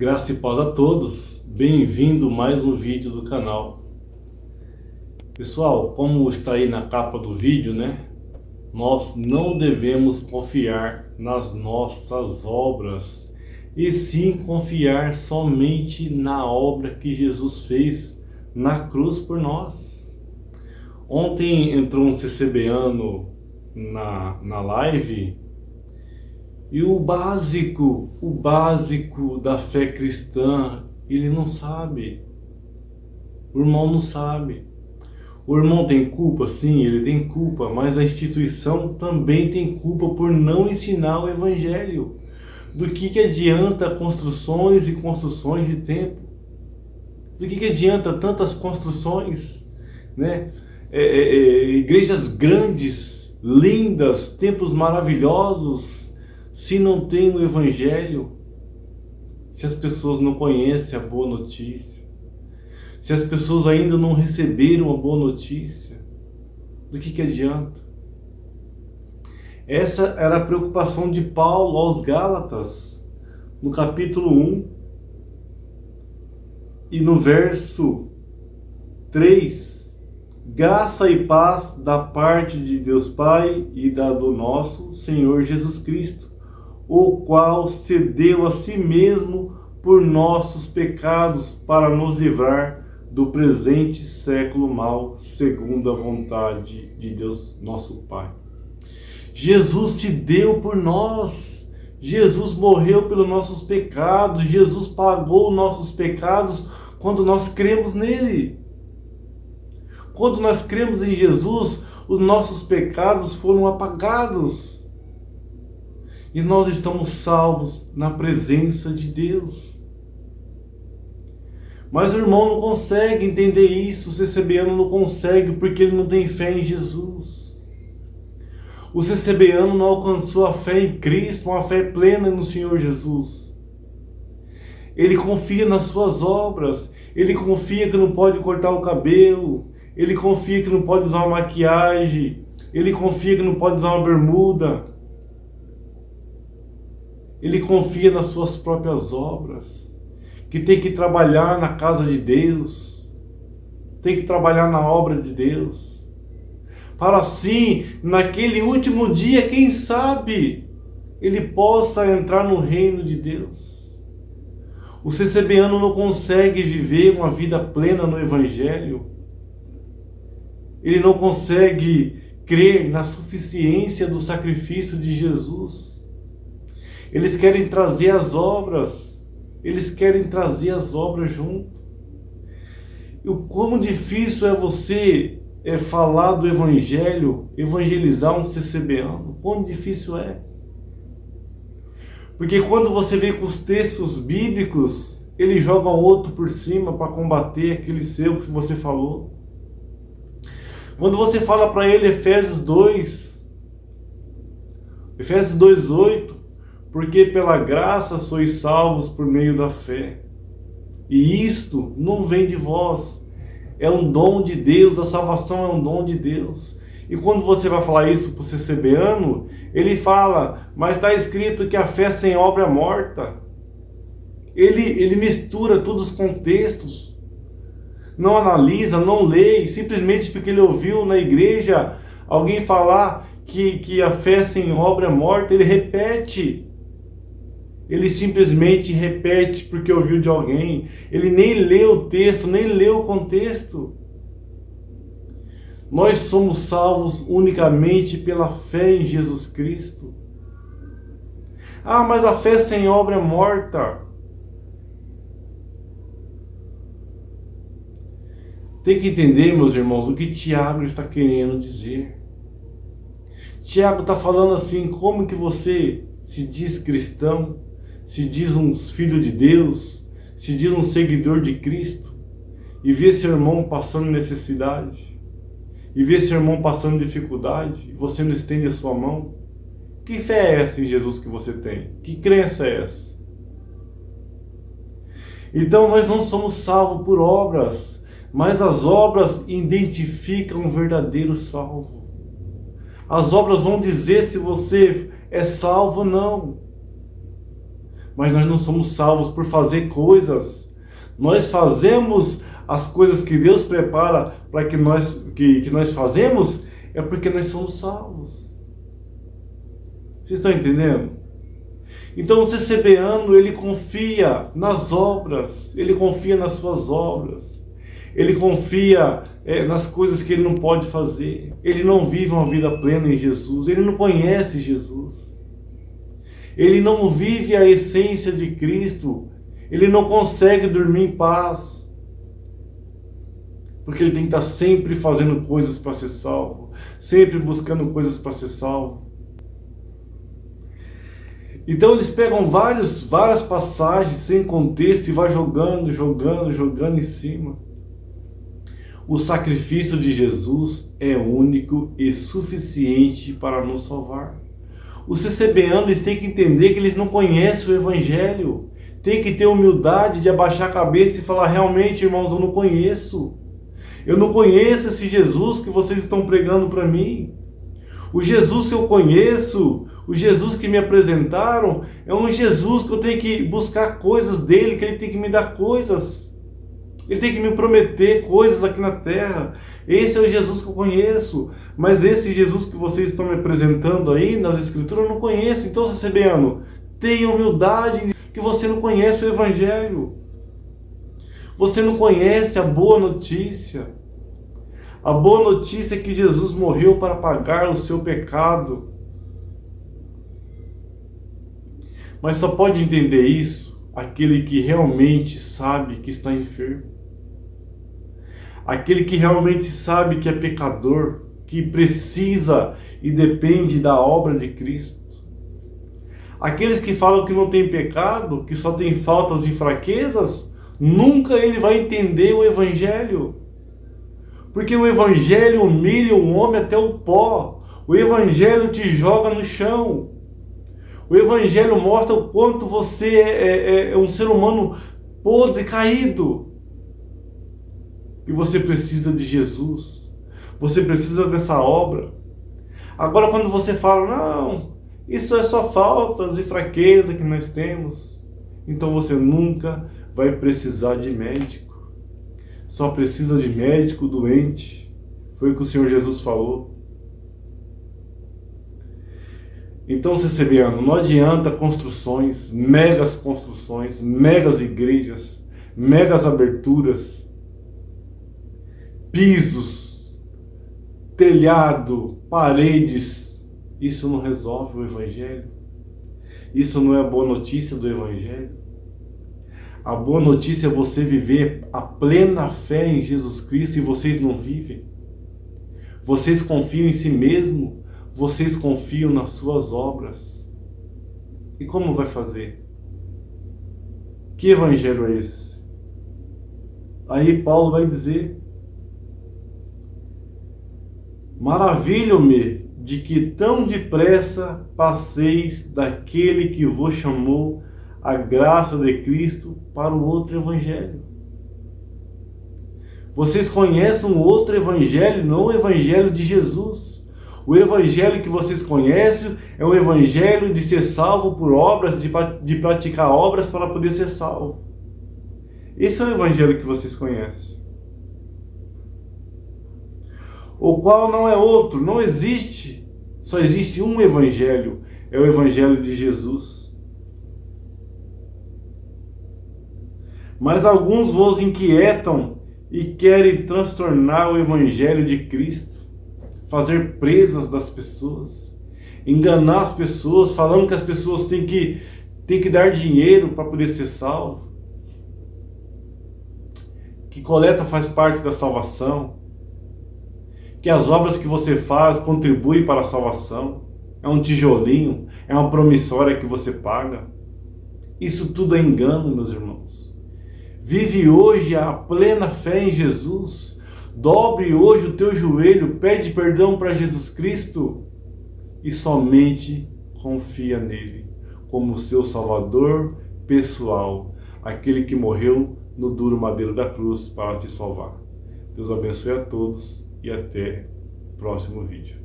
Graça e paz a todos, bem-vindo a mais um vídeo do canal. Pessoal, como está aí na capa do vídeo, né? Nós não devemos confiar nas nossas obras, e sim confiar somente na obra que Jesus fez na cruz por nós. Ontem entrou um CCBano na live. E o básico da fé cristã, ele não sabe. O irmão não sabe. O irmão tem culpa? Sim, ele tem culpa, mas a instituição também tem culpa por não ensinar o evangelho. Do que adianta construções e construções de templo? Do que adianta tantas construções, né? Igrejas grandes, lindas, templos maravilhosos, se não tem o evangelho, se as pessoas não conhecem a boa notícia, se as pessoas ainda não receberam a boa notícia, do que adianta? Essa era a preocupação de Paulo aos Gálatas, no capítulo 1 e no verso 3. Graça e paz da parte de Deus Pai e do nosso Senhor Jesus Cristo, o qual se deu a si mesmo por nossos pecados para nos livrar do presente século mau, segundo a vontade de Deus nosso Pai. Jesus se deu por nós. Jesus morreu pelos nossos pecados. Jesus pagou nossos pecados quando nós cremos nele. Quando nós cremos em Jesus, os nossos pecados foram apagados. E nós estamos salvos na presença de Deus. Mas o irmão não consegue entender isso, o CCBano não consegue, porque ele não tem fé em Jesus. O CCBano não alcançou a fé em Cristo, uma fé plena no Senhor Jesus. Ele confia nas suas obras, ele confia que não pode cortar o cabelo, ele confia que não pode usar uma maquiagem, ele confia que não pode usar uma bermuda. Ele confia nas suas próprias obras, que tem que trabalhar na casa de Deus, tem que trabalhar na obra de Deus, para assim, naquele último dia, quem sabe, ele possa entrar no reino de Deus. O CCBano não consegue viver uma vida plena no Evangelho, ele não consegue crer na suficiência do sacrifício de Jesus. Eles querem trazer as obras, junto. E o quão difícil é você falar do Evangelho, evangelizar um CCBano, quão difícil é. Porque quando você vem com os textos bíblicos, ele joga um outro por cima para combater aquele seu que você falou. Quando você fala para ele Efésios 2:8, porque pela graça sois salvos por meio da fé. E isto não vem de vós, é um dom de Deus, a salvação é um dom de Deus. E quando você vai falar isso para o CCBano, ele fala, mas está escrito que a fé sem obra é morta. Ele mistura todos os contextos, não analisa, não lê, simplesmente porque ele ouviu na igreja alguém falar que a fé sem obra é morta, ele repete. Ele simplesmente repete porque ouviu de alguém. Ele nem lê o texto, nem lê o contexto. Nós somos salvos unicamente pela fé em Jesus Cristo. Ah, mas a fé sem obra é morta. Tem que entender, meus irmãos, o que Tiago está querendo dizer. Tiago está falando assim, como que você se diz cristão, se diz um filho de Deus, se diz um seguidor de Cristo, e vê seu irmão passando necessidade, e vê seu irmão passando dificuldade, e você não estende a sua mão? Que fé é essa em Jesus que você tem? Que crença é essa? Então nós não somos salvos por obras, mas as obras identificam um verdadeiro salvo. As obras vão dizer se você é salvo ou não. mas nós não somos salvos por fazer coisas. Nós fazemos as coisas que Deus prepara para que nós fazemos, é porque nós somos salvos. Vocês estão entendendo? Então o CCBano, ele confia nas obras, ele confia nas suas obras, ele confia nas coisas que ele não pode fazer, ele não vive uma vida plena em Jesus, ele não conhece Jesus, ele não vive a essência de Cristo, ele não consegue dormir em paz, porque ele tem que estar sempre fazendo coisas para ser salvo, sempre buscando coisas para ser salvo. Então eles pegam várias passagens sem contexto e vai jogando em cima. O sacrifício de Jesus é único e suficiente para nos salvar. Os CCBanos têm que entender que eles não conhecem o Evangelho. Tem que ter humildade de abaixar a cabeça e falar: realmente, irmãos, eu não conheço. Eu não conheço esse Jesus que vocês estão pregando para mim. O Jesus que eu conheço, o Jesus que me apresentaram, é um Jesus que eu tenho que buscar coisas dele, que ele tem que me dar coisas. Ele tem que me prometer coisas aqui na terra. Esse é o Jesus que eu conheço. Mas esse Jesus que vocês estão me apresentando aí nas Escrituras, eu não conheço. Então, CCBano, tenha humildade que você não conhece o Evangelho. Você não conhece a boa notícia. A boa notícia é que Jesus morreu para pagar o seu pecado. Mas só pode entender isso aquele que realmente sabe que está enfermo. Aquele que realmente sabe que é pecador, que precisa e depende da obra de Cristo. Aqueles que falam que não tem pecado, que só tem faltas e fraquezas, nunca ele vai entender o Evangelho. Porque o Evangelho humilha o homem até o pó. O Evangelho te joga no chão. O Evangelho mostra o quanto você é um ser humano podre, caído. E você precisa de Jesus. Você precisa dessa obra. Agora, quando você fala: não, isso é só faltas e fraqueza que nós temos, então você nunca vai precisar de médico. Só precisa de médico doente. Foi o que o Senhor Jesus falou. Então, CCBano, não adianta construções, megas igrejas, megas aberturas, pisos, telhado, paredes. Isso não resolve o Evangelho. Isso não é a boa notícia do Evangelho. A boa notícia é você viver a plena fé em Jesus Cristo e vocês não vivem. Vocês confiam em si mesmo, vocês confiam nas suas obras. E como vai fazer? Que evangelho é esse? Aí Paulo vai dizer: maravilho-me de que tão depressa passeis daquele que vos chamou a graça de Cristo para o outro evangelho. Vocês conhecem um outro evangelho, não o evangelho de Jesus. O evangelho que vocês conhecem é o evangelho de ser salvo por obras, de praticar obras para poder ser salvo. Esse é o evangelho que vocês conhecem. O qual não é outro, não existe. Só existe um evangelho, é o evangelho de Jesus. Mas alguns vos inquietam e querem transtornar o Evangelho de Cristo, fazer presas das pessoas, enganar as pessoas, falando que as pessoas têm que dar dinheiro para poder ser salvo, que coleta faz parte da salvação, que as obras que você faz contribuem para a salvação, é um tijolinho, é uma promissória que você paga. Isso tudo é engano, meus irmãos. Vive hoje a plena fé em Jesus. Dobre hoje o teu joelho, pede perdão para Jesus Cristo e somente confia nele como seu Salvador pessoal, aquele que morreu no duro madeiro da cruz para te salvar. Deus abençoe a todos e até o próximo vídeo.